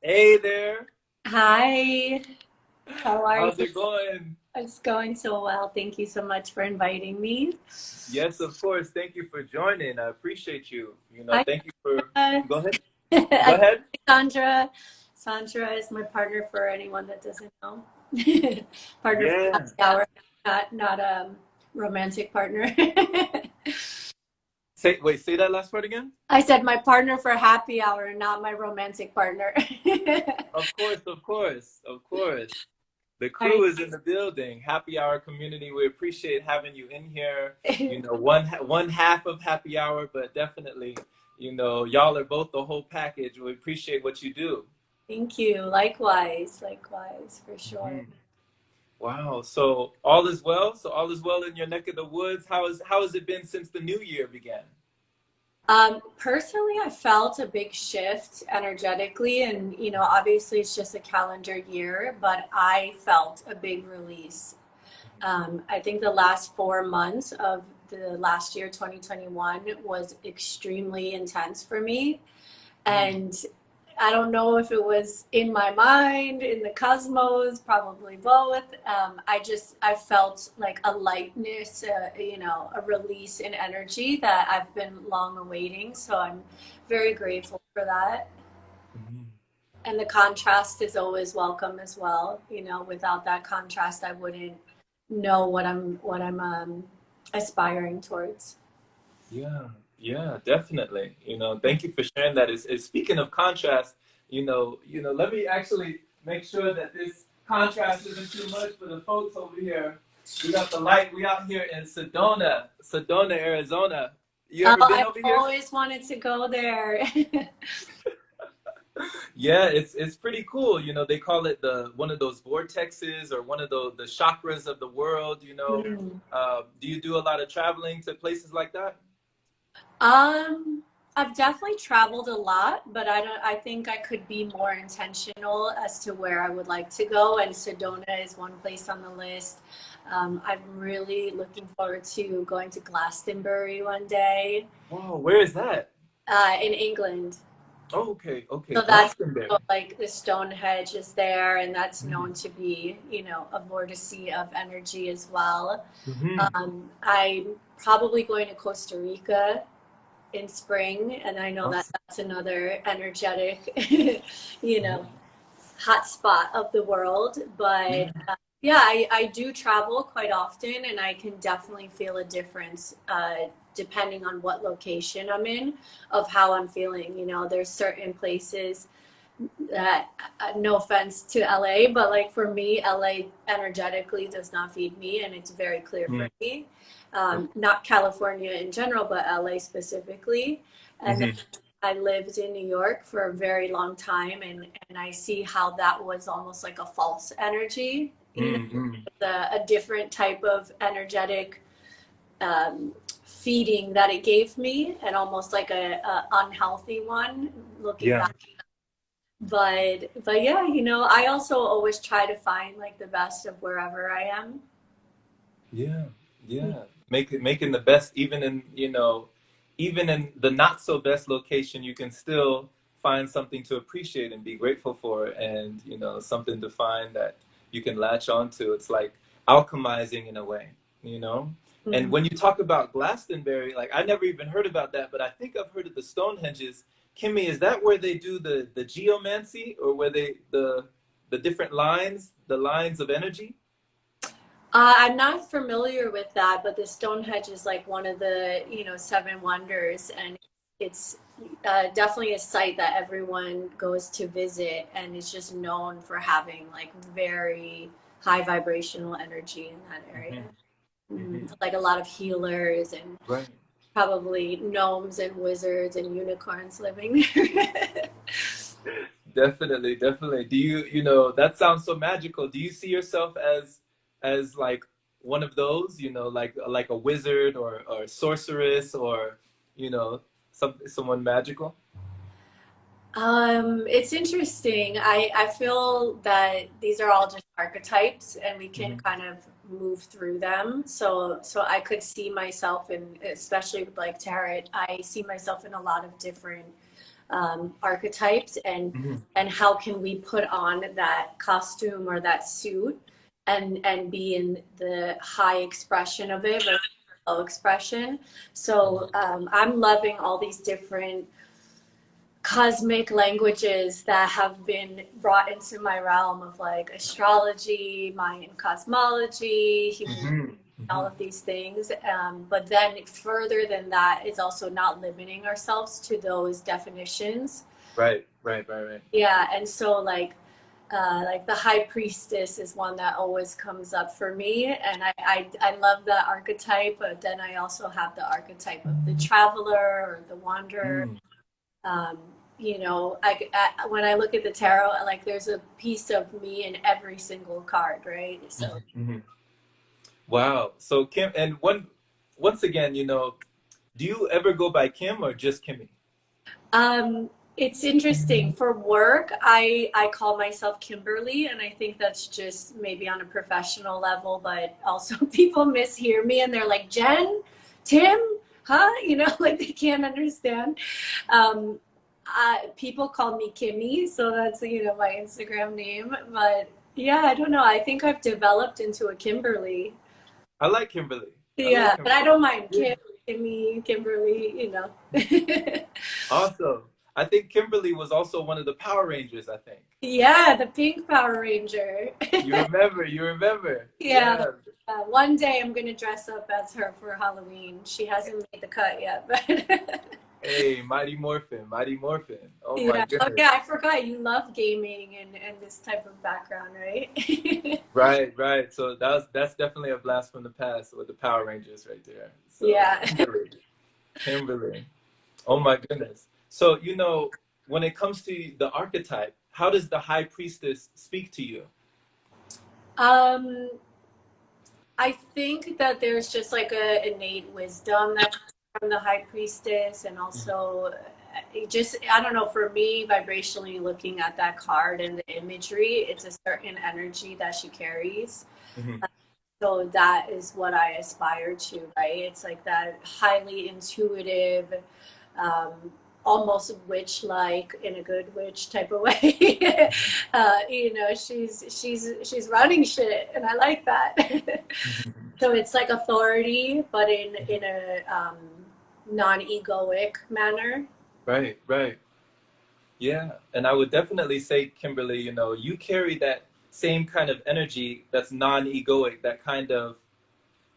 Hey there. Hi, how are How's you? it going? It's going so well. Thank you so much for inviting me. Yes, of course. Thank you for joining. I appreciate you. Hi, Thank you for. Sandra. Go ahead. Go I ahead. Sandra. Sandra is my partner for anyone that doesn't know. Partner for Yeah. happy hour, not romantic partner. Say that last part again. I said my partner for happy hour, not my romantic partner. Of course, of course, of course. The Are crew is in the building. Happy Hour community. We appreciate having you in here. you- One half of Happy Hour, but definitely, y'all are both the whole package. We appreciate what you do. Thank you. Likewise, likewise, for sure. Mhm. Wow. So all is well. So all is well in your neck of the woods. How has it been since the new year began? Personally, I felt a big shift energetically, and obviously it's just a calendar year, but I felt a big release. I think the last 4 months of the last year, 2021, was extremely intense for me. Mm. And I don't know if it was in my mind, in the cosmos, probably both. I felt like a lightness, a release in energy that I've been long awaiting. So I'm very grateful for that. Mhm. And the contrast is always welcome as well. Without that contrast, I wouldn't know what I'm aspiring towards. Yeah, yeah, definitely. Thank you for sharing that. Is speaking of contrast, let me actually make sure that this contrast isn't too much for the folks over here. We got the light. We out here in Sedona, Arizona. You Oh, ever been I've over here? always wanted to go there. Yeah, it's pretty cool. They call it the one of those vortexes or one of the chakras of the world. Hmm. Do you do a lot of traveling to places like that? Um, I've definitely traveled a lot, but I think I could be more intentional as to where I would like to go, and Sedona is one place on the list. I'm really looking forward to going to Glastonbury one day, Whoa, where is that? in England. Oh, okay, okay, So that's Glastonbury. like the Stonehenge is there, and that's known Mm-hmm. to be, a vortice of energy as well. Mm-hmm. I'm probably going to Costa Rica in spring, and I know that Awesome. that's another energetic, you Yeah. know, hot spot of the world. But Yeah. yeah, I do travel quite often, and I can definitely feel a difference depending on what location I'm in of how I'm feeling. There's certain places that, no offense to LA, but like for me, LA energetically does not feed me, and it's very clear for me. Not California in general, but LA specifically. And then Mm-hmm. I lived in New York for a very long time, and I see how that was almost like a false energy, Mm-hmm. a different type of energetic feeding that it gave me, and almost like a unhealthy one looking Yeah. back. But yeah, I also always try to find like the best of wherever I am. Yeah. Yeah. Making the best, even in the not so best location, you can still find something to appreciate and be grateful for, and something to find that you can latch onto. It's like alchemizing in a way, you know. And Mhm. when you talk about Glastonbury, like I never even heard about that, but I think I've heard of the Stonehenges. Kimmy, is that where they do the geomancy, or where the different lines, the lines of energy? I'm not familiar with that, but the Stonehenge is like one of the, seven wonders, and it's definitely a site that everyone goes to visit, and it's just known for having like very high vibrational energy in that area. Hmm. Hmm. Like a lot of healers and Right. probably gnomes and wizards and unicorns living there. Definitely, definitely. That sounds so magical. Do you see yourself as like one of those, like a wizard or sorceress, or, someone magical? It's interesting. I feel that these are all just archetypes, and we can Hmm. kind of move through them. So I could see myself in, especially with like tarot, I see myself in a lot of different archetypes, Mhm. and how can we put on that costume or that suit and be in the high expression of it versus low expression. So I'm loving all these different cosmic languages that have been brought into my realm of like astrology, Mayan cosmology, human, Mhm. all Mhm. of these things. But then further than that is also not limiting ourselves to those definitions. Right, right, right, right. Yeah, and so like the High Priestess is one that always comes up for me, and I love that archetype. But then I also have the archetype of the traveler or the wanderer. Mm. um, you know, when I look at the tarot, like there's a piece of me in every single card, right? So Mhm. Mhm. Wow. So Kim, and once again, do you ever go by Kim or just Kimmy? um, it's interesting. For work, I call myself Kimberly, and I think that's just maybe on a professional level, but also people mishear me and they're like, Jen, Tim, huh? You know, like they can't understand. Um, People call me Kimmy, so that's, you know, my Instagram name. But yeah, I don't know. I think I've developed into a Kimberly. I like Kimberly. I like Yeah, but I Kimberly. don't mind Yeah. Kim, Kimmy, Kimberly, you know. Awesome. I think Kimberly was also one of the Power Rangers, I think. Yeah, the pink Power Ranger. You remember, you remember. Yeah, Yeah. one day I'm gonna dress up as her for Halloween. She hasn't made the cut yet, but Hey, Mighty Morphin, Mighty Morphin. Oh my yeah. Oh goodness. yeah, I forgot you love gaming and this type of background, right? Right, right. So that's definitely a blast from the past with the Power Rangers right there. So Yeah. Kimberly, Kimberly. Oh my goodness. So, when it comes to the archetype, how does the High Priestess speak to you? Um, I think that there's just like a innate wisdom that comes from the High Priestess, and also it just, I don't know, for me, vibrationally looking at that card and the imagery, it's a certain energy that she carries. Mhm. So that is what I aspire to, right? It's like that highly intuitive, um, almost witch-like in a good witch type of way. You know, she's running shit, and I like that. So it's like authority, but in a non-egoic manner. Right, right. Yeah. And I would definitely say, Kimberly, you carry that same kind of energy that's non-egoic, that kind of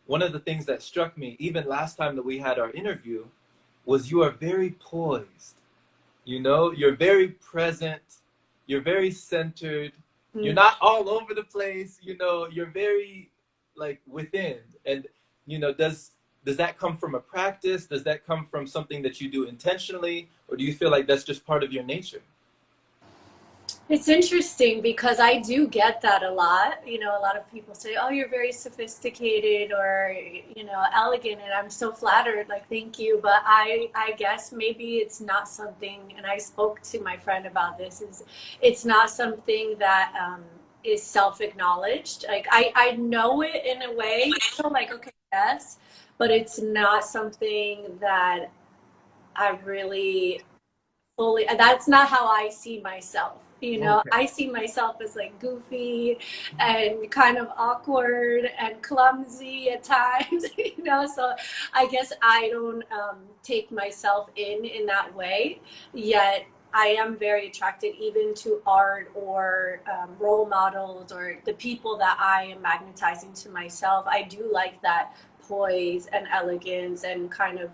one of the things that struck me, even last time that we had our interview, was you are very poised. You're very present, you're very centered, you're Mm. not all over the place, you're very like within. And does that come from a practice? Does that come from something that you do intentionally, or do you feel like that's just part of your nature? It's interesting because I do get that a lot. You know, a lot of people say, "Oh, you're very sophisticated or, you know, elegant," and I'm so flattered. Like, thank you. But I guess maybe it's not something. And I spoke to my friend about this. Is it's not something that is self-acknowledged. Like, I know it in a way. So like, okay, yes, but it's not something that I really fully, that's not how I see myself. You know, Okay. I see myself as like goofy and kind of awkward and clumsy at times. You know, so I guess I don't take myself in that way. Yet I am very attracted even to art or role models or the people that I am magnetizing to myself. I do like that poise and elegance and kind of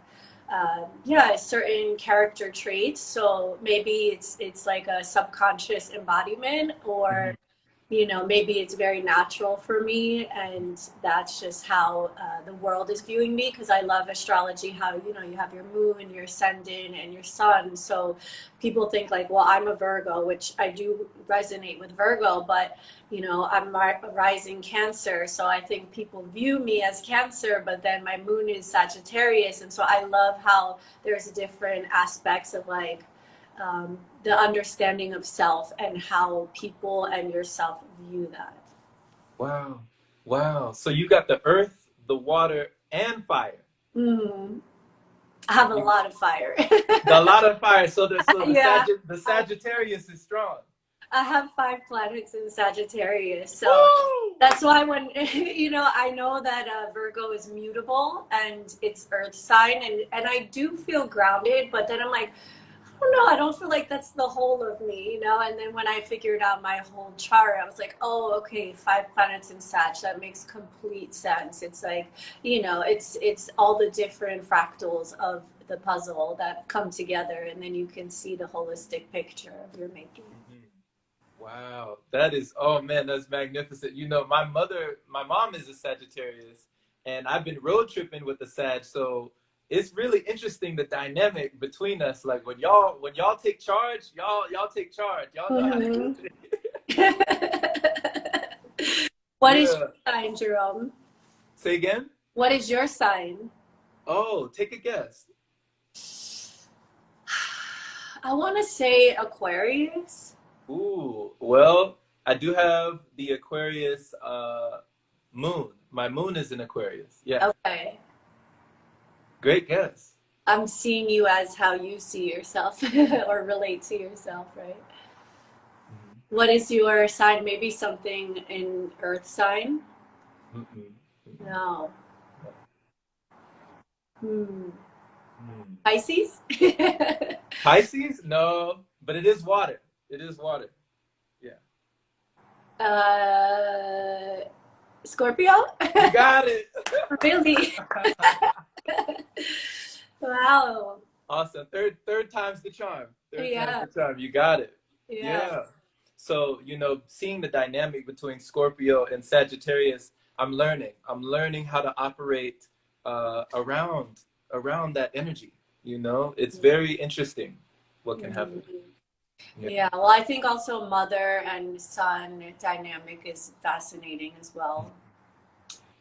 yeah, certain character traits. So maybe it's like a subconscious embodiment, or Mhm. you know, maybe it's very natural for me, and that's just how the world is viewing me. Because I love astrology, how, you know, you have your moon, your ascendant, and your sun. So people think like, well, I'm a Virgo, which I do resonate with Virgo, but you know, I'm a rising Cancer, so I think people view me as Cancer, but then my moon is Sagittarius, and so I love how there's different aspects of like the understanding of self and how people and yourself view that. Wow. Wow. So you got the earth, the water, and fire. Mm. I have a lot of fire. A lot of fire. So Yeah. The Sagittarius is strong. I have 5 planets in Sagittarius, so Woo! that's why when I know that Virgo is mutable and it's Earth sign, and I do feel grounded, but then I'm like, I don't know, I don't feel like that's the whole of me. And then when I figured out my whole chart, I was like, oh, okay, 5 planets in Sag, that makes complete sense. It's like, it's all the different fractals of the puzzle that come together, and then you can see the holistic picture of your making. Wow, that is, oh man, that's magnificent. My mom is a Sagittarius, and I've been road tripping with the Sag, so it's really interesting the dynamic between us. Like when y'all take charge, y'all take charge. Y'all know how to do Mm-hmm. What is your sign, Jerome? Say again? What is your sign? Oh, take a guess. I want to say Aquarius. Ooh, well, I do have the Aquarius moon. My moon is in Aquarius. Yeah. Okay. Great guess. I'm seeing you as how you see yourself or relate to yourself, right? Mm-hmm. What is your sign? Maybe something in Earth sign? Mm-hmm. No. Pisces? Pisces? No, but it is water. It is water. Yeah. Scorpio? You got it. Really? Wow. Awesome. Third time's the charm. Third Yeah. time's the charm. You got it. Yeah. So, seeing the dynamic between Scorpio and Sagittarius, I'm learning how to operate around that energy. It's very interesting what can happen. Yeah, well, I think also mother and son dynamic is fascinating as well.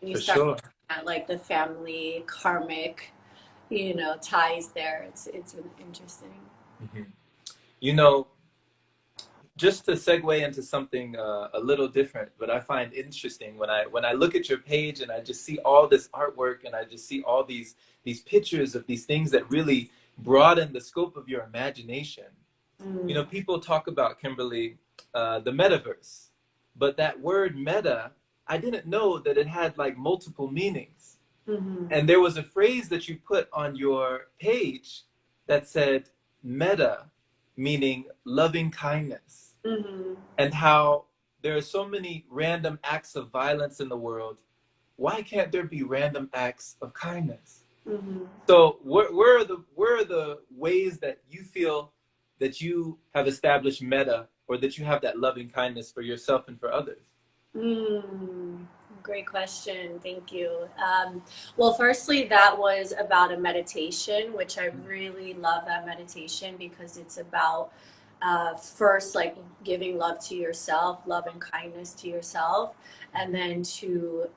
You start looking at like the family karmic, ties there. It's interesting. Just to segue into something a little different, but I find interesting when I look at your page and I just see all this artwork and I just see all these pictures of these things that really broaden the scope of your imagination. People talk about, Kimberly, the metaverse, but that word meta, I didn't know that it had like multiple meanings. Mm-hmm. And there was a phrase that you put on your page that said meta, meaning loving kindness. Mm-hmm. And how there are so many random acts of violence in the world. Why can't there be random acts of kindness? Mm-hmm. So where are the ways that you feel that you have established meta, or that you have that loving kindness for yourself and for others? Great question. Thank you. Well, firstly, that was about a meditation, which I really love that meditation because it's about first, like giving love to yourself, love and kindness to yourself, and then to,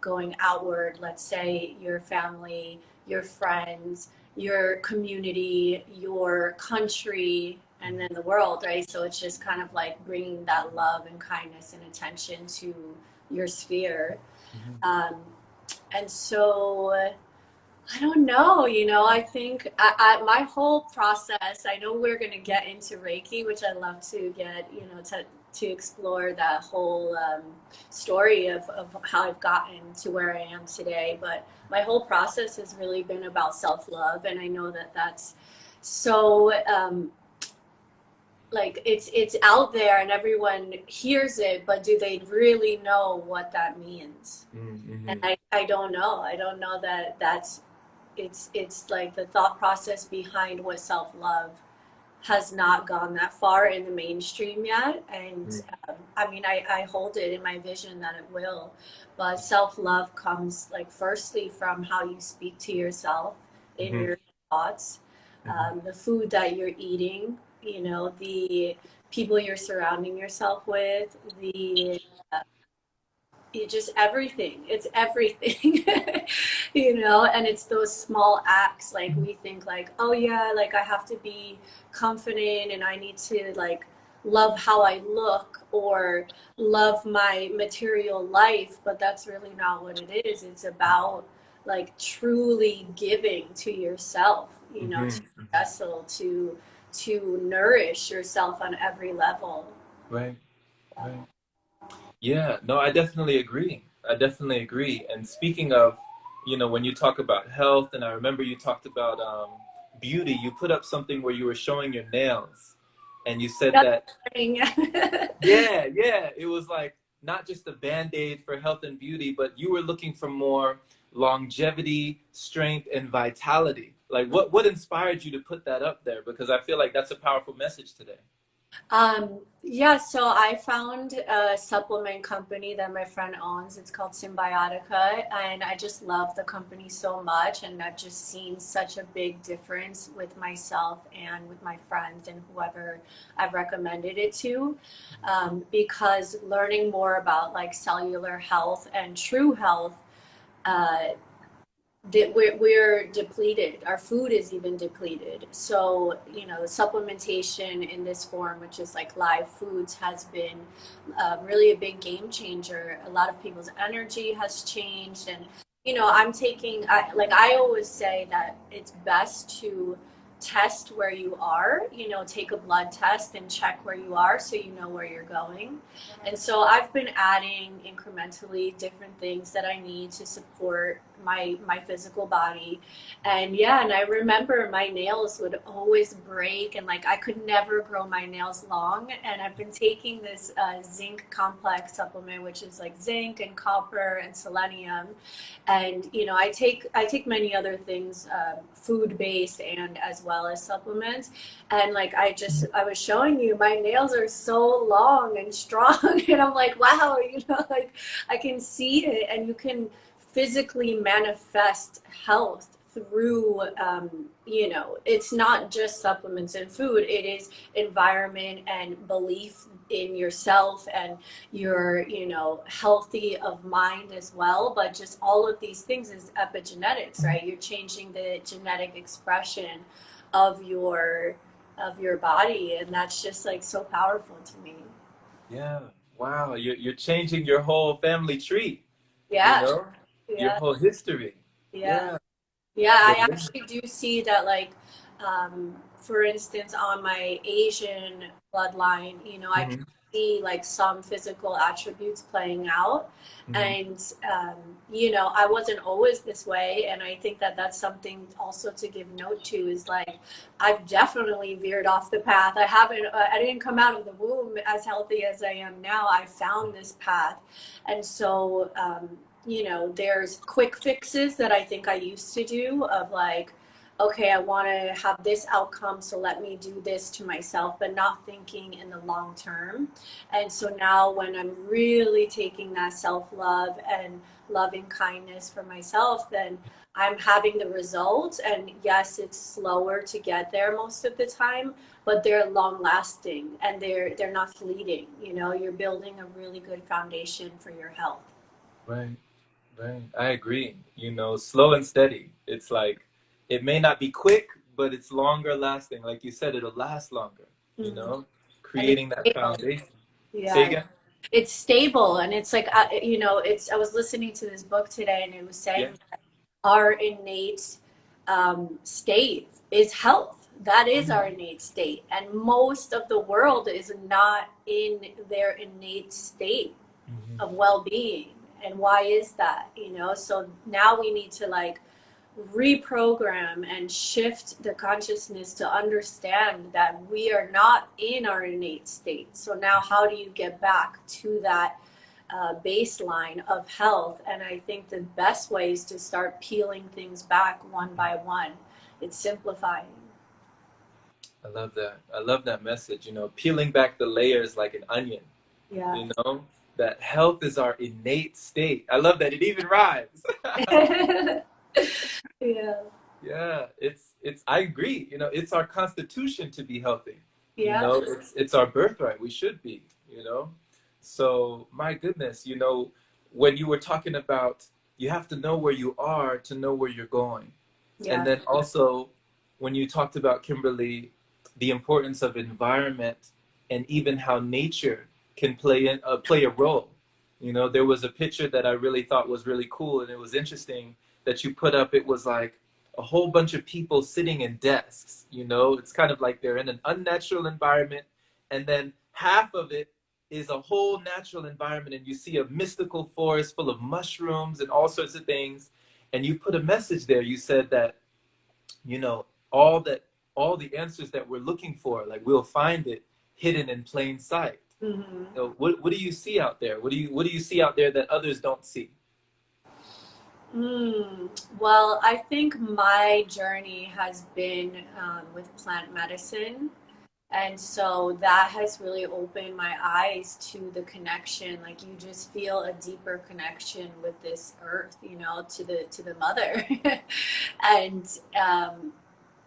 going outward, let's say your family, your friends, your community, your country, and then the world, right? So it's just kind of like bringing that love and kindness and attention to your sphere. Mm-hmm. And so I don't know, I think my whole process, I know we're going to get into Reiki, which I love to get, to explore that whole story of how I've gotten to where I am today. But my whole process has really been about self-love. And I know that that's so, like it's out there and everyone hears it, but do they really know what that means? Mm-hmm. And I don't know. I don't know that that's, it's like the thought process behind what self-love has not gone that far in the mainstream yet. And I hold it in my vision that it will. But self-love comes like firstly from how you speak to yourself in your thoughts, the food that you're eating, the people you're surrounding yourself with, just everything. It's everything, and it's those small acts. Like we think like, oh yeah, like I have to be confident and I need to like love how I look or love my material life, but that's really not what it is. It's about like truly giving to yourself, you know, to Mm-hmm. vessel, to nourish yourself on every level. Right, right. Yeah, no, I definitely agree. I definitely agree. And speaking of, when you talk about health, and I remember you talked about beauty, you put up something where you were showing your nails, and you said That's that, the yeah, yeah, it was like not just a band-aid for health and beauty, but you were looking for more longevity, strength, and vitality. Like, what inspired you to put that up there? Because I feel like that's a powerful message today. Yeah, so I found a supplement company that my friend owns. It's called Symbiotica, and I just love the company so much. And I've just seen such a big difference with myself and with my friends and whoever I've recommended it to. Because learning more about like cellular health and true health, uh, we're depleted. Our food is even depleted. So, the supplementation in this form, which is like live foods, has been really a big game changer. A lot of people's energy has changed. And, I'm taking, like I always say that it's best to test where you are, take a blood test and check where you are so you know where you're going. And so I've been adding incrementally different things that I need to support my physical body. And yeah, and I remember my nails would always break, and like I could never grow my nails long. And I've been taking this zinc complex supplement, which is like zinc and copper and selenium. And I take many other things, food based and as well as supplements. And like I was showing you, my nails are so long and strong, and I'm like, wow, like I can see it, and you can physically manifest health through, it's not just supplements and food. It is environment and belief in yourself, and you're, healthy of mind as well. But just all of these things is epigenetics, right? You're changing the genetic expression of your body, and that's just like so powerful to me. Yeah. Wow. You're changing your whole family tree, you Yeah, know, your yeah, whole history. yeah. Yeah. Yeah, The I limit. actually do see that, like, for instance, on my Asian bloodline, I can Hmm. see like some physical attributes playing out. Hmm. And, I wasn't always this way. And I think that that's something also to give note to is like, I've definitely veered off the path. I didn't come out of the womb as healthy as I am now. I found this path. And so, there's quick fixes that I think I used to do of like, okay, I want to have this outcome, so let me do this to myself, but not thinking in the long term. And so now when I'm really taking that self-love and loving kindness for myself, then I'm having the results. And yes, it's slower to get there most of the time, but they're long lasting, and they're not fleeting. You're building a really good foundation for your health. Right. Right. I agree. Slow and steady. It's like it may not be quick, but it's longer lasting. Like you said, it'll last longer, Mhm. And it's creating that stable. foundation. Say Yeah, again? it's stable, and it's like, it's. I was listening to this book today, and it was Yeah. saying our innate state is health. That is Mhm. our innate state, and most of the world is not in their innate state Mhm. of well-being. And why is that? So now we need to like reprogram and shift the consciousness to understand that we are not in our innate state. So now how do you get back to that baseline of health? And I think the best way is to start peeling things back one by one. It's simplifying. I love that. I love that message. Peeling back the layers like an onion. Yeah. You know, that health is our innate state. I love that. It even rhymes. Yeah. Yeah, it's I agree. It's our constitution to be healthy. Yeah. It's our birthright. We should be, So, my goodness, when you were talking about you have to know where you are to know where you're going. And Yeah. then also when you talked about Kimberly, the importance of environment and even how nature can play a role. There was a picture that I really thought was really cool, and it was interesting that you put up, it was like a whole bunch of people sitting in desks, you know? It's kind of like they're in an unnatural environment, and then half of it is a whole natural environment, and you see a mystical forest full of mushrooms and all sorts of things. And you put a message there. You said that, you know, all the answers that we're looking for, like we'll find it hidden in plain sight. Mm-hmm. So what do you see out there? What do you see out there that others don't see? Well, I think my journey has been with plant medicine. And so that has really opened my eyes to the connection. Like you just feel a deeper connection with this earth, you know, to the mother. And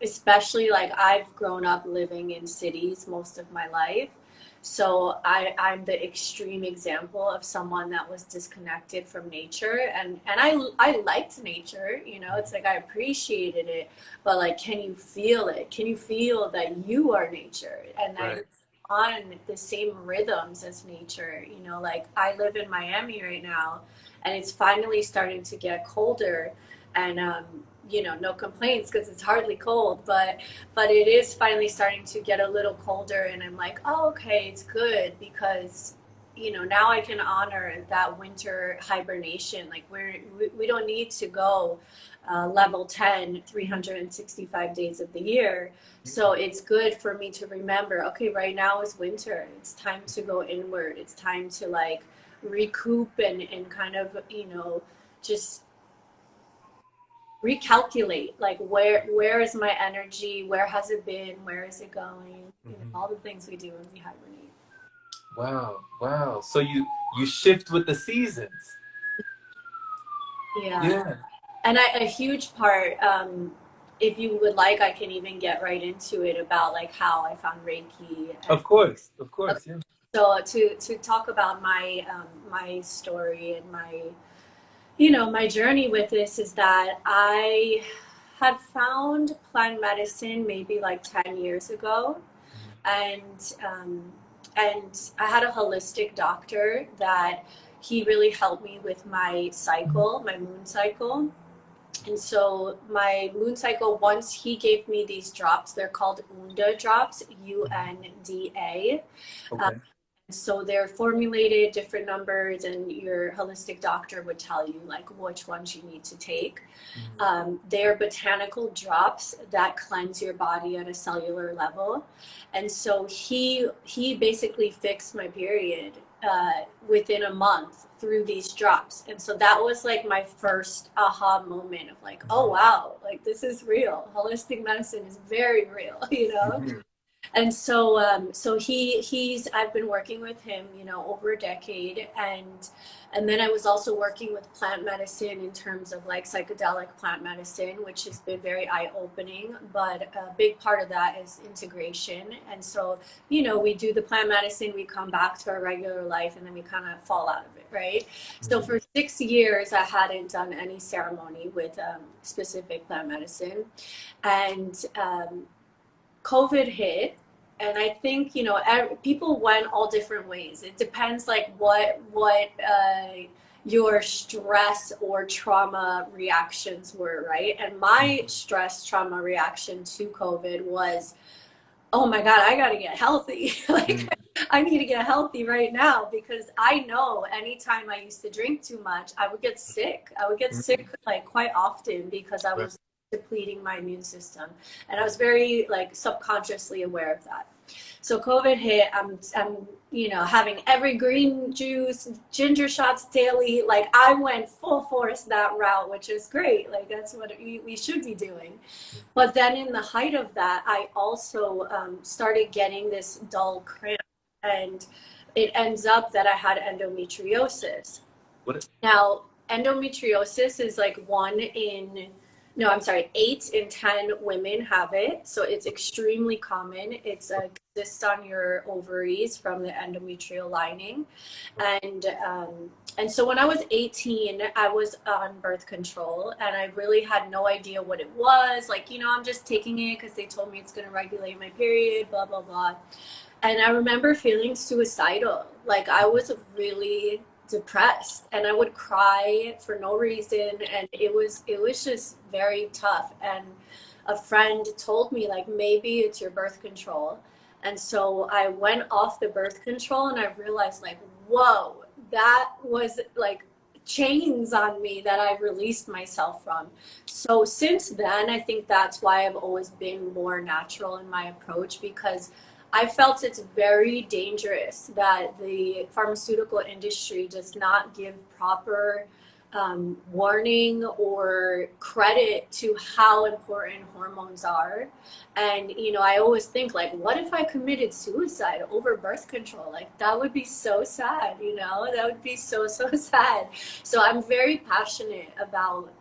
especially like I've grown up living in cities most of my life. So I'm the extreme example of someone that was disconnected from nature, and I liked nature, you know, it's like I appreciated it, but like, can you feel it? Can you feel that you are nature and that you're on the same rhythms as nature? You know, like I live in Miami right now, and it's finally starting to get colder, and you know, no complaints because it's hardly cold, but it is finally starting to get a little colder, and I'm like, oh, okay, it's good because, you know, now I can honor that winter hibernation. Like we don't need to go level 10 365 days of the year. So it's good for me to remember, okay, right now is winter, it's time to go inward, it's time to like recoup and kind of, you know, just recalculate, like where is my energy, where has it been, where is it going, you know, all the things we do when we hibernate. Wow. So you shift with the seasons. Yeah. And a huge part, if you would like, I can even get right into it about like how I found Reiki. Of course, yeah. So to talk about my my story and my, you know, my journey with this is that I had found plant medicine maybe like 10 years ago. And I had a holistic doctor that he really helped me with my cycle, my moon cycle. And so my moon cycle, once he gave me these drops, they're called UNDA drops, UNDA. Okay. So they're formulated different numbers, and your holistic doctor would tell you like which ones you need to take. They're botanical drops that cleanse your body at a cellular level. And so he basically fixed my period within a month through these drops. And so that was like my first aha moment of like, oh wow, like this is real. Holistic medicine is very real, you know? And so he's I've been working with him, you know, over a decade, and then I was also working with plant medicine in terms of like psychedelic plant medicine, which has been very eye-opening, but a big part of that is integration. And so, you know, we do the plant medicine, we come back to our regular life, and then we kind of fall out of it, right? So for 6 years I hadn't done any ceremony with specific plant medicine, and COVID hit, and I think, you know, people went all different ways. It depends like what your stress or trauma reactions were, right? And my stress trauma reaction to COVID was, oh my God, I gotta get healthy. Like I need to get healthy right now, because I know anytime I used to drink too much, I would get sick. I would get sick like quite often because I was depleting my immune system, and I was very like subconsciously aware of that. So COVID hit, I'm you know, having every green juice, ginger shots daily. Like I went full force that route, which is great. Like that's what we should be doing. But then in the height of that, I also started getting this dull cramp, and it ends up that I had endometriosis. What? Now, endometriosis is like 8 in 10 women have it. So it's extremely common. It's exists on your ovaries from the endometrial lining. And so when I was 18, I was on birth control, and I really had no idea what it was. Like, you know, I'm just taking it because they told me it's going to regulate my period, blah, blah, blah. And I remember feeling suicidal. Like I was really depressed, and I would cry for no reason, and it was just very tough. And a friend told me, like, maybe it's your birth control. And so I went off the birth control, and I realized, like, whoa, that was like chains on me that I released myself from. So since then, I think that's why I've always been more natural in my approach, because I felt it's very dangerous that the pharmaceutical industry does not give proper warning or credit to how important hormones are. And, you know, I always think, like, what if I committed suicide over birth control? Like, that would be so sad, you know? That would be so, so sad. So I'm very passionate about,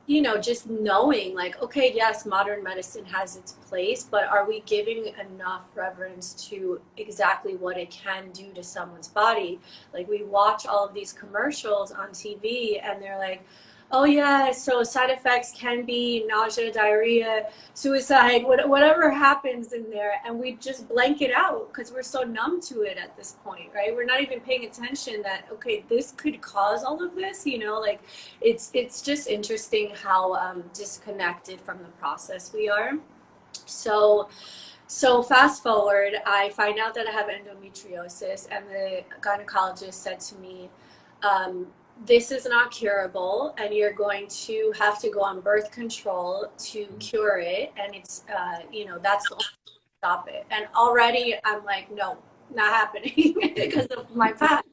you know, just knowing, like, okay, yes, modern medicine has its place, but are we giving enough reverence to exactly what it can do to someone's body? Like, we watch all of these commercials on TV, and they're like, oh yeah, so side effects can be nausea, diarrhea, suicide, whatever happens in there, and we just blank it out because we're so numb to it at this point, right? We're not even paying attention that, okay, this could cause all of this, you know? Like, it's just interesting how disconnected from the process we are. So fast forward, I find out that I have endometriosis, and the gynecologist said to me, this is not curable, and you're going to have to go on birth control to cure it. And it's, you know, that's the only way to stop it. And already I'm like, no, not happening because of my past.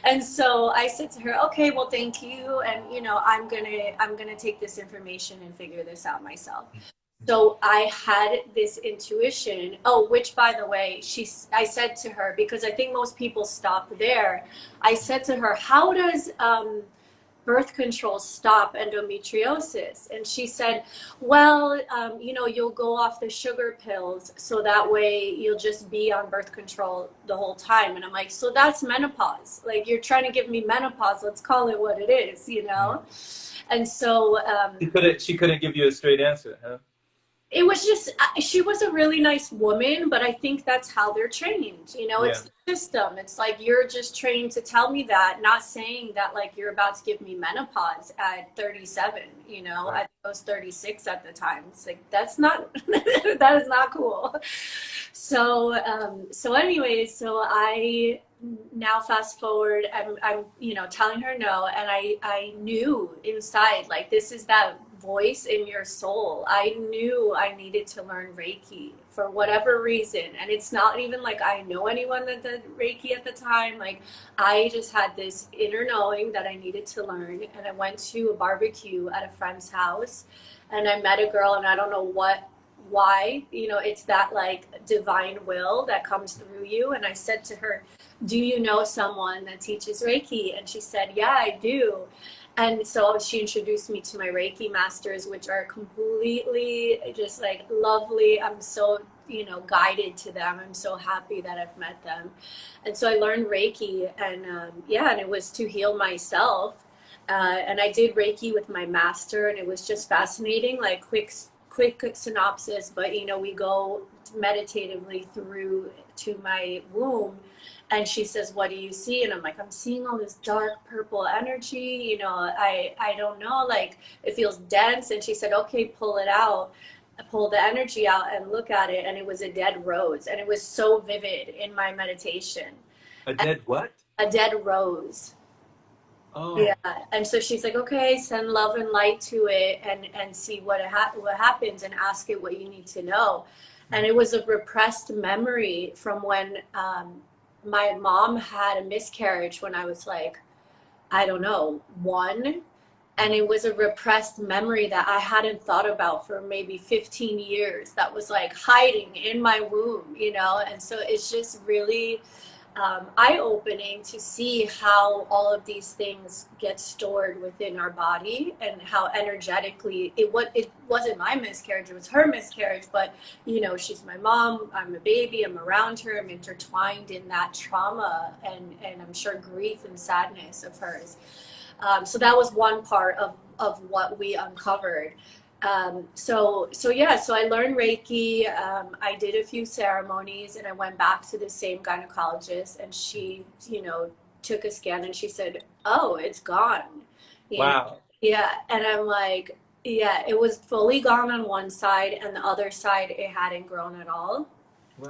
And so I said to her, okay, well, thank you. And, you know, I'm gonna take this information and figure this out myself. So I had this intuition. Oh, which, by the way, I said to her, because I think most people stop there. I said to her, how does birth control stop endometriosis? And she said, well, you know, you'll go off the sugar pills, so that way you'll just be on birth control the whole time. And I'm like, so that's menopause. Like, you're trying to give me menopause. Let's call it what it is, you know? And so She couldn't give you a straight answer, huh? it was just, she was a really nice woman, but I think that's how they're trained. You know, Yeah. it's the system. It's like, you're just trained to tell me that, not saying that, like, you're about to give me menopause at 37, you know. Right. I think I was 36 at the time. It's like, that's not, that is not cool. So anyways, so I now fast forward, I'm, you know, telling her no, and I knew inside, like, this is that voice in your soul. I knew I needed to learn Reiki for whatever reason. And it's not even like I know anyone that did Reiki at the time. Like, I just had this inner knowing that I needed to learn. And I went to a barbecue at a friend's house, and I met a girl, and I don't know why, you know, it's that, like, divine will that comes through you. And I said to her, do you know someone that teaches Reiki? And she said, yeah, I do. And so she introduced me to my Reiki masters, which are completely just, like, lovely. I'm so, you know, guided to them. I'm so happy that I've met them. And so I learned Reiki, and yeah, and it was to heal myself. And I did Reiki with my master, and it was just fascinating, like, quick synopsis, but, you know, we go meditatively through to my womb. And she says, what do you see? And I'm like, I'm seeing all this dark purple energy. You know, I don't know, like, it feels dense. And she said, okay, pull it out. I pulled the energy out and look at it. And it was a dead rose. And it was so vivid in my meditation. A dead what? A dead rose. Oh. Yeah. And so she's like, okay, send love and light to it, and see what happens, and ask it what you need to know. And it was a repressed memory from when my mom had a miscarriage when I was, like, I don't know, 1. And it was a repressed memory that I hadn't thought about for maybe 15 years, that was, like, hiding in my womb, you know. And so it's just really eye-opening to see how all of these things get stored within our body, and how energetically it wasn't my miscarriage, it was her miscarriage, but, you know, she's my mom, I'm a baby, I'm around her, I'm intertwined in that trauma, and I'm sure grief and sadness of hers. So that was one part of what we uncovered. So I learned Reiki. I did a few ceremonies, and I went back to the same gynecologist, and she, you know, took a scan and she said, oh, it's gone. You know? Wow. Yeah. And I'm like, yeah, it was fully gone on one side, and the other side, it hadn't grown at all.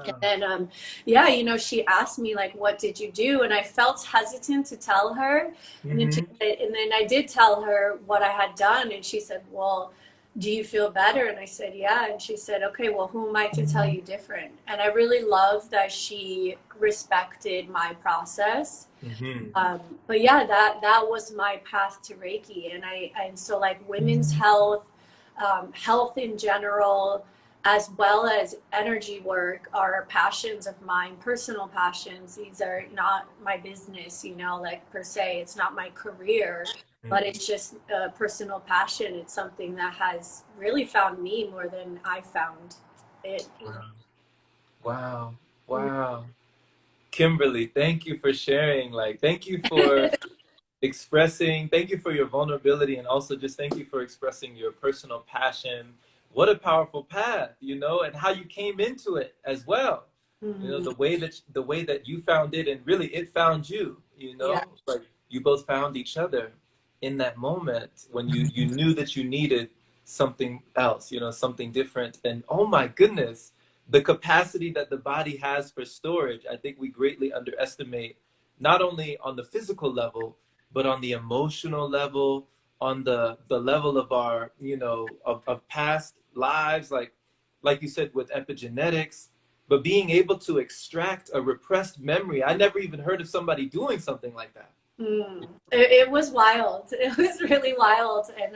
And Wow. then, yeah, you know, she asked me like, "What did you do?" And I felt hesitant to tell her. And then Mm-hmm. and then I did tell her what I had done, and she said, "Well, do you feel better?" And I said, "Yeah." And she said, "Okay, well, who am I to tell you different?" And I really love that she respected my process. Mm-hmm. But yeah, that was my path to Reiki, and so like women's health, health in general, as well as energy work, are passions of mine, personal passions. These are not my business, you know, like per se. It's not my career, but it's just a personal passion. It's something that has really found me more than I found it. Wow. Wow. Wow. Kimberly, thank you for sharing. Like, thank you for expressing, thank you for your vulnerability, and also just thank you for expressing your personal passion. What a powerful path, you know, and how you came into it as well. You know, Mm-hmm. the way that you found it, and really it found you, you Yeah. know, like you both found each other in that moment when you knew that you needed something else, you know, something different. And oh my goodness, the capacity that the body has for storage, I think we greatly underestimate, not only on the physical level, but on the emotional level, on the level of our, you know, of past lives, like you said, with epigenetics. But being able to extract a repressed memory, I never even heard of somebody doing something like that. It was wild. It was really wild. And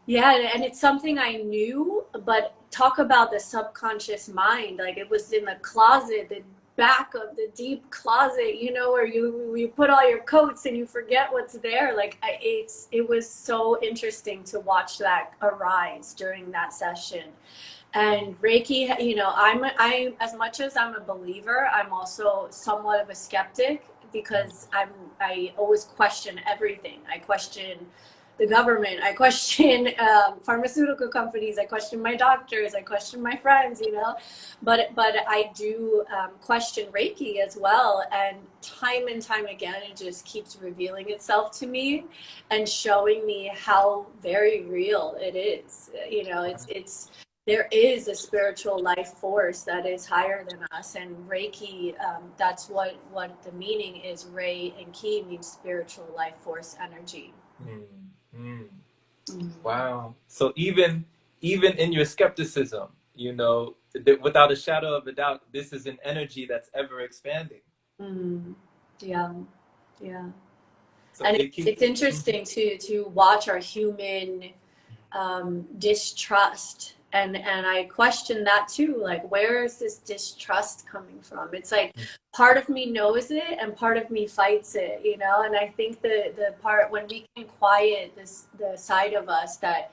yeah, and it's something I knew, but talk about the subconscious mind. Like it was in the closet, the back of the deep closet, you know, where you put all your coats and you forget what's there. Like it was so interesting to watch that arise during that session. And Reiki, you know, I as much as I'm a believer, I'm also somewhat of a skeptic, because I always question everything. I question the government. I question pharmaceutical companies. I question my doctors. I question my friends. You know, but I do question Reiki as well. And time again, it just keeps revealing itself to me and showing me how very real it is. You know, it's there is a spiritual life force that is higher than us, and Reiki, that's what the meaning is. Rei and Ki means spiritual life force energy. Mm-hmm. Mm. Wow. So even in your skepticism, you know, without a shadow of a doubt, this is an energy that's ever expanding. Mm. Yeah, yeah. So And it keeps. it's interesting to watch our human distrust, and I question that too. Like, where is this distrust coming from? It's like part of me knows it and part of me fights it, you know. And I think the part when we can quiet the side of us that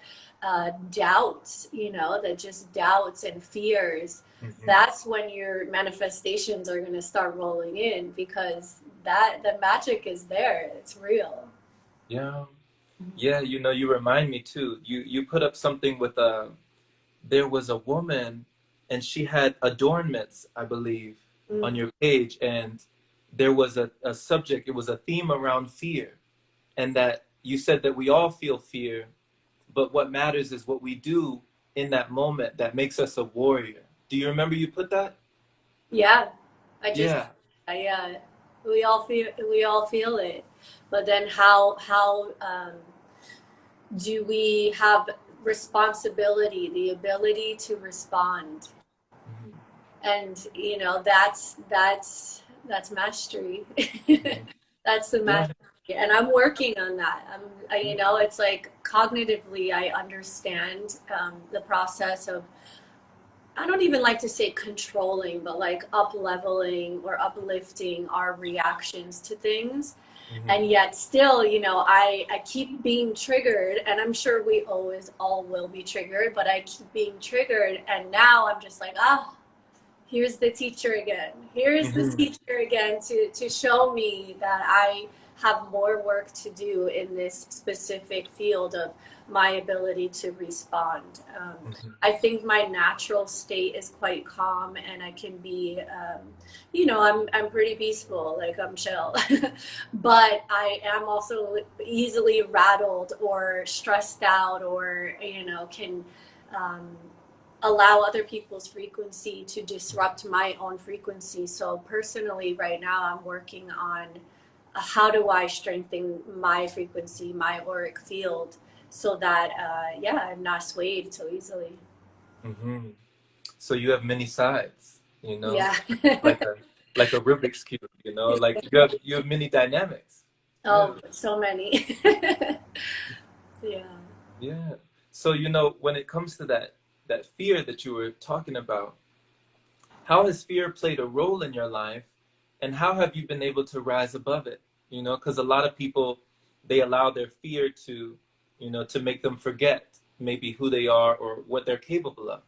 doubts, you know, that just doubts and fears, Mhm. that's when your manifestations are going to start rolling in, because that the magic is there. It's real. Yeah. Yeah, you know, you remind me too. You put up something with there was a woman and she had adornments, I believe, on Mm. your page, and there was a subject, it was a theme around fear. And that you said that we all feel fear, but what matters is what we do in that moment that makes us a warrior. Do you remember you put that? Yeah, I just, Yeah. we all feel it, but then how do we have responsibility, the ability to respond? Mhm. And you know, that's mastery. Mhm. That's the Yeah. mastery, and I'm working on that. You know, it's like cognitively, I understand the process of, I don't even like to say controlling, but like up leveling or uplifting our reactions to things. Mhm. And yet still, you know, I keep being triggered, and I'm sure we always all will be triggered, but I keep being triggered. And now I'm just like, ah, here's the teacher again. Here's the Mhm. teacher again to show me that I have more work to do in this specific field of my ability to respond. I think my natural state is quite calm, and I can be, I'm pretty peaceful, like I'm chill. But I am also easily rattled or stressed out, or, can allow other people's frequency to disrupt my own frequency. So personally, right now, I'm working on how do I strengthen my frequency, my auric field, so that I'm not swayed so easily. So you have many sides, Yeah. like a Rubik's cube, like you have many dynamics. Oh, so many. Yeah. Yeah. So when it comes to that fear that you were talking about, how has fear played a role in your life, and how have you been able to rise above it? Because a lot of people, they allow their fear to to make them forget maybe who they are or what they're capable of.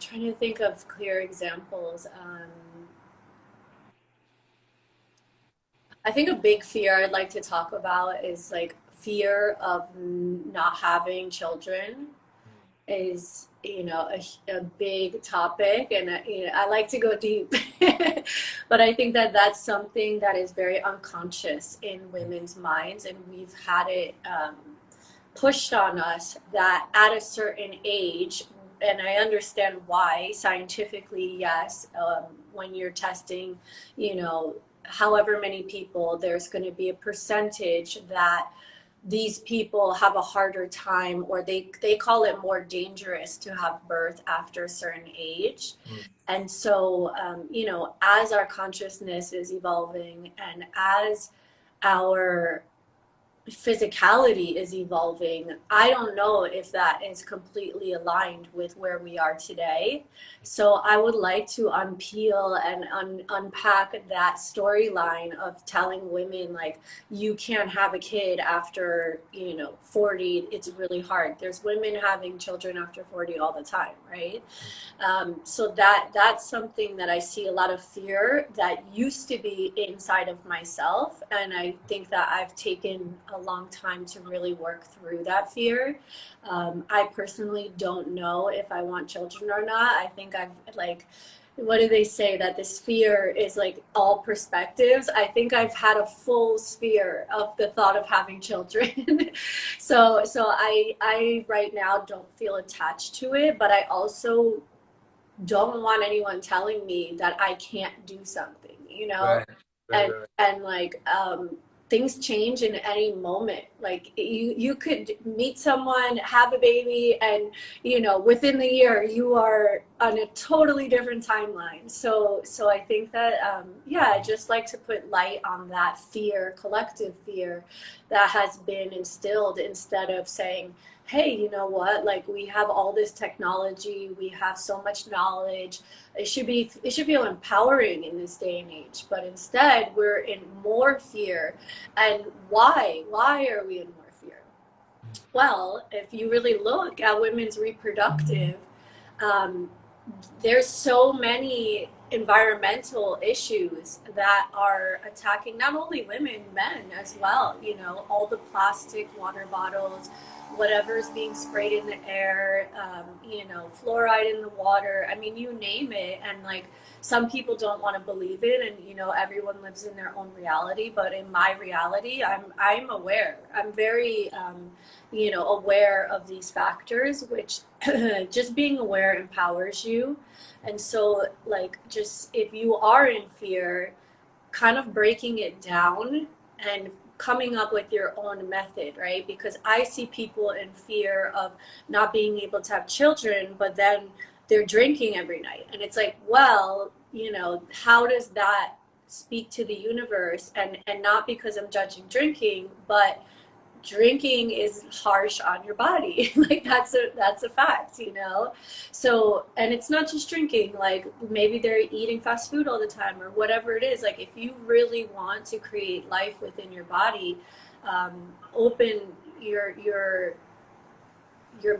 Trying to think of clear examples. I think a big fear I'd like to talk about is like fear of not having children is, a big topic, and I like to go deep. But I think that that's something that is very unconscious in women's minds, and we've had it pushed on us that at a certain age, and I understand why scientifically, yes, when you're testing, however many people, there's going to be a percentage that these people have a harder time, or they call it more dangerous to have birth after a certain age. And so, as our consciousness is evolving, and as our physicality is evolving, I don't know if that is completely aligned with where we are today. So I would like to unpeel and unpack that storyline of telling women, like, you can't have a kid after 40. It's really hard. There's women having children after 40 all the time, right? So that's something that I see a lot of fear that used to be inside of myself, and I think that I've taken a long time to really work through that fear. I personally don't know if I want children or not. I think I've what do they say, that this fear is like all perspectives? I think I've had a full sphere of the thought of having children. So I right now don't feel attached to it, but I also don't want anyone telling me that I can't do something, Right. and things change in any moment. Like you could meet someone, have a baby, and within the year you are on a totally different timeline. So I think that I just like to put light on that fear, collective fear that has been instilled, instead of saying, hey, you know what, like, we have all this technology, we have so much knowledge, it should feel empowering in this day and age. But instead we're in more fear. And why are we in more fear? Well, if you really look at women's reproductive, there's so many environmental issues that are attacking not only women, men as well. All the plastic water bottles, whatever's being sprayed in the air, fluoride in the water. I mean, you name it. And like, some people don't want to believe it, and everyone lives in their own reality. But in my reality, I'm aware. I'm very aware of these factors, which just being aware empowers you. And so, like, just if you are in fear, kind of breaking it down and coming up with your own method, right? Because I see people in fear of not being able to have children, but then they're drinking every night. And it's like, well, how does that speak to the universe? And not because I'm judging drinking, but drinking is harsh on your body. Like, that's a fact. So, and it's not just drinking, like maybe they're eating fast food all the time or whatever it is. Like, if you really want to create life within your body, open your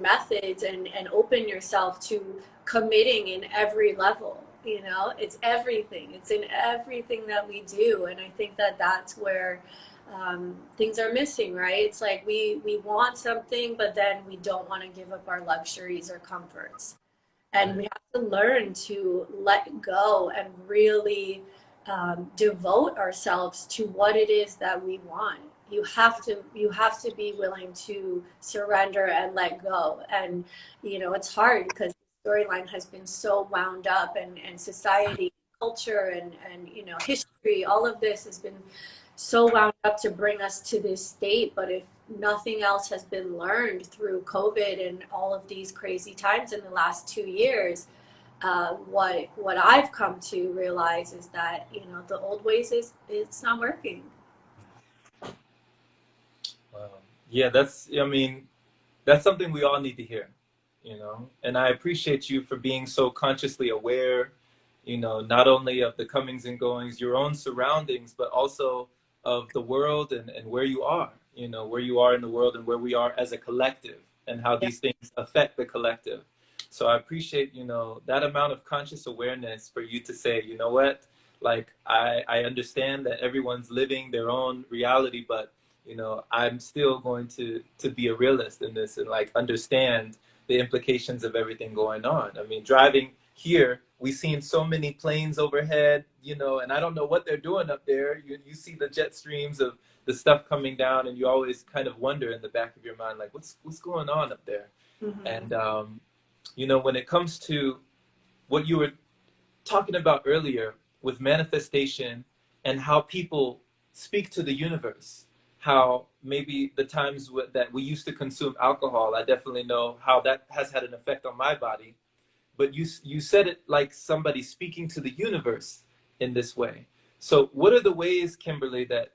methods and open yourself to committing in every level. you know, it's everything. It's in everything that we do. And I think that that's where things are missing, right? It's like we want something, but then we don't want to give up our luxuries or comforts. And we have to learn to let go and really devote ourselves to what it is that we want. You have to be willing to surrender and let go. And you know, it's hard because the storyline has been so wound up, and society, culture, and you know, history, all of this has been so wound up to bring us to this state. But if nothing else has been learned through COVID and all of these crazy times in the last 2 years, what I've come to realize is that, you know, the old ways it's not working. Wow. Yeah, that's, I mean, that's something we all need to hear, you know. And I appreciate you for being so consciously aware, you know, not only of the comings and goings, your own surroundings, but also of the world, and where you are, you know, where you are in the world and where we are as a collective, and how Yeah. these things affect the collective. So I appreciate, you know, that amount of conscious awareness for you to say, you know what, like I understand that everyone's living their own reality, but you know, I'm still going to be a realist in this, and like understand the implications of everything going on. I mean, driving here, we've seen so many planes overhead, you know, and I don't know what they're doing up there. You see the jet streams of the stuff coming down, and you always kind of wonder in the back of your mind, like, what's going on up there? Mm-hmm. And you know, when it comes to what you were talking about earlier with manifestation and how people speak to the universe, how maybe the times that we used to consume alcohol, I definitely know how that has had an effect on my body. But you said it like somebody speaking to the universe in this way. So what are the ways, Kimberly, that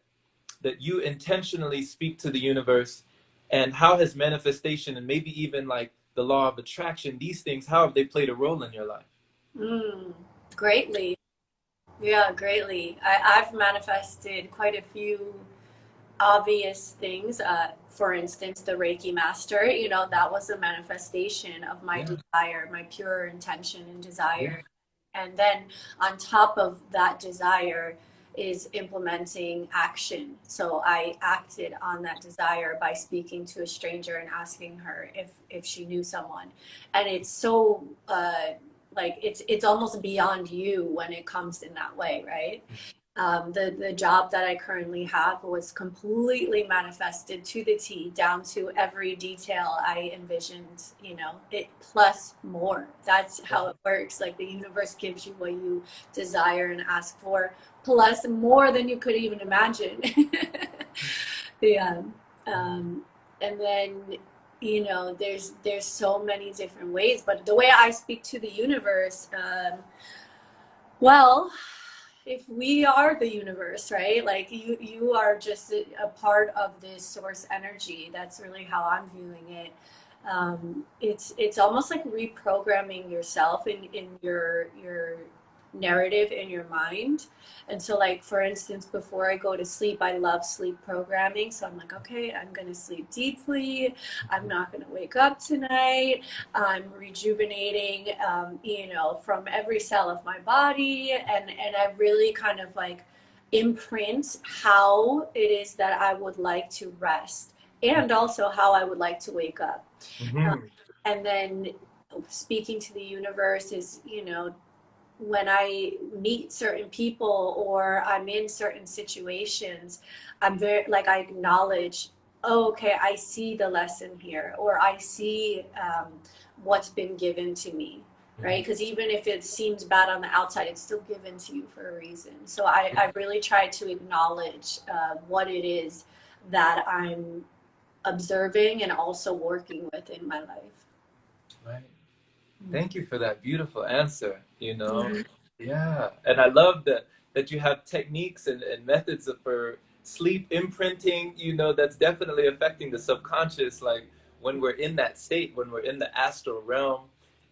you intentionally speak to the universe, and how has manifestation and maybe even like the law of attraction, these things, how have they played a role in your life? Mm, greatly. Yeah, greatly. I've manifested quite a few obvious things. For instance, the Reiki master, you know, that was a manifestation of my Yeah, desire, my pure intention and yeah, desire. And then on top of that desire is implementing action. So I acted on that desire by speaking to a stranger and asking her if she knew someone. And it's so like it's almost beyond you when it comes in that way, right? The job that I currently have was completely manifested to the T, down to every detail I envisioned, you know, it plus more. That's how it works. Like the universe gives you what you desire and ask for, plus more than you could even imagine. Yeah. Um, and then, you know, there's so many different ways, but the way I speak to the universe, well, if we are the universe, right? Like you are just a part of this source energy. That's really how I'm viewing it. It's almost like reprogramming yourself in your narrative in your mind. And so, like for instance, before I go to sleep, I love sleep programming. So I'm like, okay, I'm gonna sleep deeply. I'm not gonna wake up tonight. I'm rejuvenating, you know, from every cell of my body, and I really kind of like imprint how it is that I would like to rest, and also how I would like to wake up. Um, hmm, and then speaking to the universe is, you know, when I meet certain people or I'm in certain situations, I'm very like I acknowledge, oh, okay, I see the lesson here, or I see what's been given to me, right? Because even if it seems bad on the outside, it's still given to you for a reason. So I really try to acknowledge what it is that I'm observing and also working with in my life. right. Thank you for that beautiful answer, you know. Mhm. Yeah. And I love that you have techniques and methods for sleep imprinting, you know, that's definitely affecting the subconscious, like when we're in that state, when we're in the astral realm.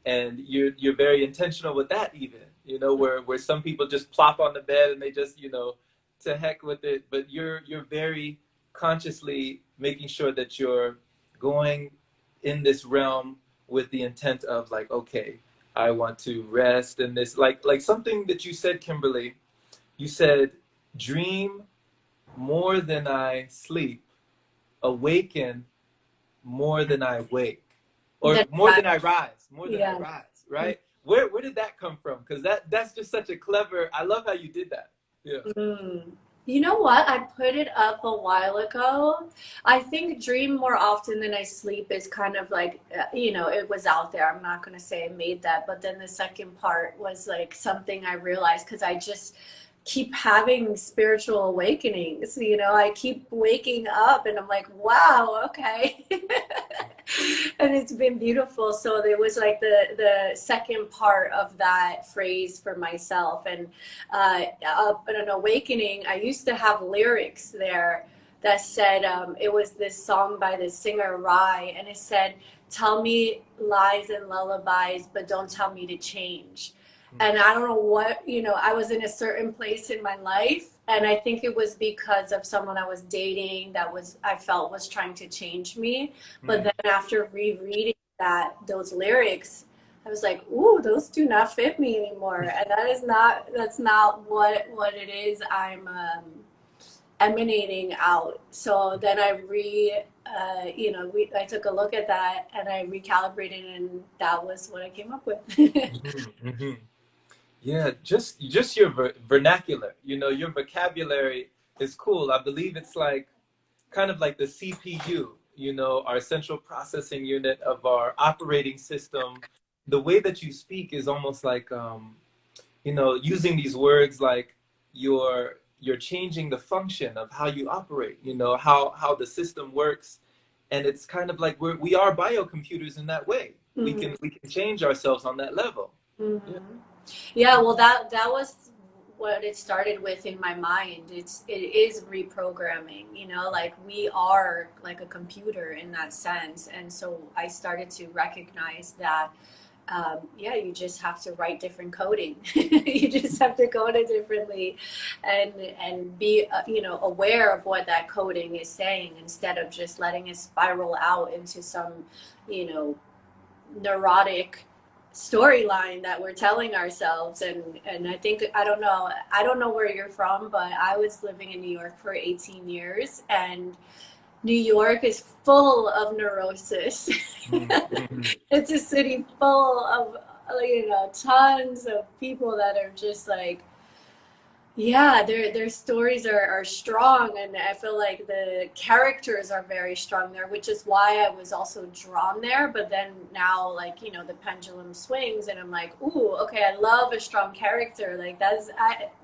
And you're very intentional with that even, you know, where some people just plop on the bed and they just, you know, to heck with it. But you're very consciously making sure that you're going in this realm with the intent of like, okay, I want to rest in this. Like something that you said, Kimberly, you said, dream more than I sleep, awaken more than I wake, or more than I rise, more than I rise, right? Where did that come from? Because that's just such a clever, I love how you did that. Yeah. You know what? I put it up a while ago. I think dream more often than I sleep is kind of like, you know, it was out there. I'm not going to say I made that. But then the second part was like something I realized because I just keep having spiritual awakenings. You know, I keep waking up and I'm like, wow, okay. And it's been beautiful. So there was like the second part of that phrase for myself. And an awakening, I used to have lyrics there that said, it was this song by the singer Rai, and it said, tell me lies and lullabies, but don't tell me to change. And I don't know what, you know, I was in a certain place in my life, and I think it was because of someone I was dating that I felt was trying to change me. But then after rereading those lyrics, I was like, ooh, those do not fit me anymore. And that's not what it is I'm emanating out. So then I took a look at that and I recalibrated, and that was what I came up with. Yeah, just your vernacular, you know, your vocabulary is cool. I believe it's like kind of like the CPU, you know, our central processing unit of our operating system. The way that you speak is almost like, you know, using these words like you're changing the function of how you operate, you know, how the system works. And it's kind of like we are biocomputers in that way. Mm-hmm. We can change ourselves on that level. Mm-hmm. Yeah. Yeah, well, that was what it started with in my mind. It is reprogramming, you know, like we are like a computer in that sense. And so I started to recognize that, yeah, you just have to write different coding. You just have to code it differently, and be you know, aware of what that coding is saying instead of just letting it spiral out into some, you know, neurotic storyline that we're telling ourselves. And I think, I don't know where you're from, but I was living in New York for 18 years, and New York is full of neurosis. It's a city full of, you know, tons of people that are just like, yeah, their stories are strong, and I feel like the characters are very strong there, which is why I was also drawn there. But then now, like, you know, the pendulum swings, and I'm like, ooh, okay, I love a strong character. Like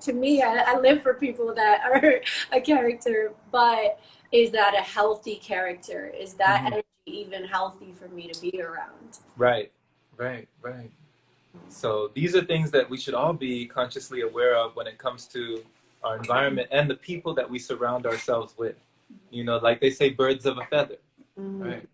to me, I live for people that are a character, but is that a healthy character? Is that energy even healthy for me to be around? Right. So these are things that we should all be consciously aware of when it comes to our environment and the people that we surround ourselves with. You know, like they say, birds of a feather, right?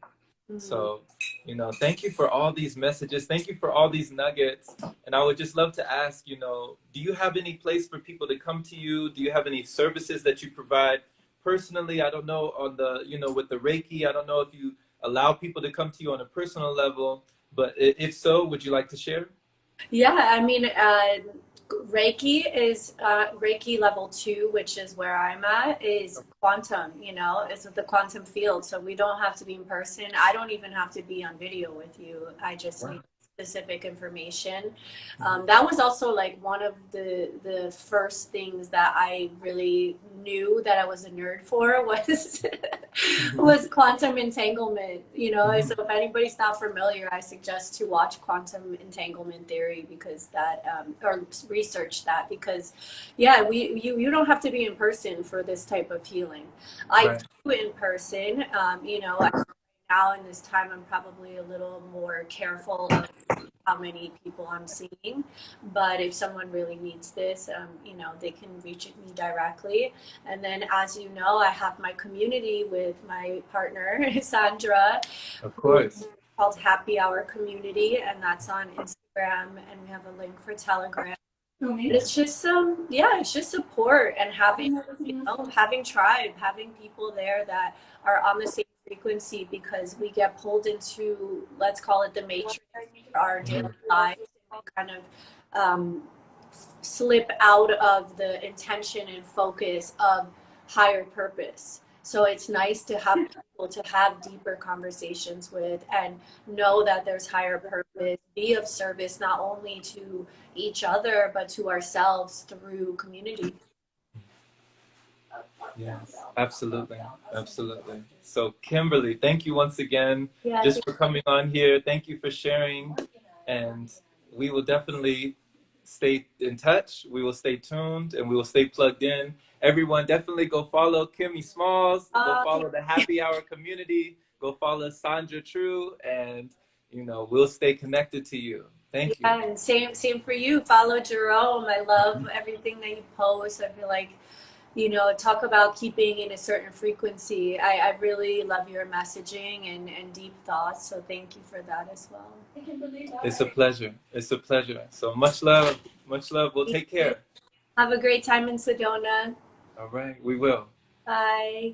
So, you know, thank you for all these messages. Thank you for all these nuggets. And I would just love to ask, you know, do you have any place for people to come to you? Do you have any services that you provide personally? I don't know, on the, you know, with the Reiki, I don't know if you allow people to come to you on a personal level, but if so, would you like to share? Yeah, I mean, Reiki is Reiki level 2, which is where I'm at, is quantum, you know, it's the quantum field. So we don't have to be in person. I don't even have to be on video with you. I just need specific information. That was also like one of the first things that I really knew that I was a nerd for was quantum entanglement. You know, so if anybody's not familiar, I suggest to watch quantum entanglement theory, because that or research that, because yeah, you don't have to be in person for this type of healing. I do in person. You know, now in this time, I'm probably a little more careful of how many people I'm seeing. But if someone really needs this, you know, they can reach me directly. And then, as you know, I have my community with my partner, Sandra. Of course. Called Happy Hour Community, and that's on Instagram. And we have a link for Telegram. It's just yeah, it's just support and having, you know, having tribe, having people there that are on the same frequency, because we get pulled into, let's call it the matrix, our daily lives. kind of slip out of the intention and focus of higher purpose. So it's nice to have people to have deeper conversations with and know that there's higher purpose, be of service not only to each other but to ourselves through community. Yes, absolutely, absolutely. So Kimberly, thank you once again just for coming on here. Thank you for sharing, and we will definitely stay in touch. We will stay tuned, and we will stay plugged in. Everyone, definitely go follow Kimmy Smalls. Go follow the Happy Hour community. Go follow Sandra True, and we'll stay connected to you. Thank you. And same for you. Follow Jerome. I love everything that you post. I feel like, talk about keeping in a certain frequency. I really love your messaging and deep thoughts. So thank you for that as well. It's a pleasure. It's a pleasure. So much love. Much love. We'll take care. Have a great time in Sedona. All right. We will. Bye.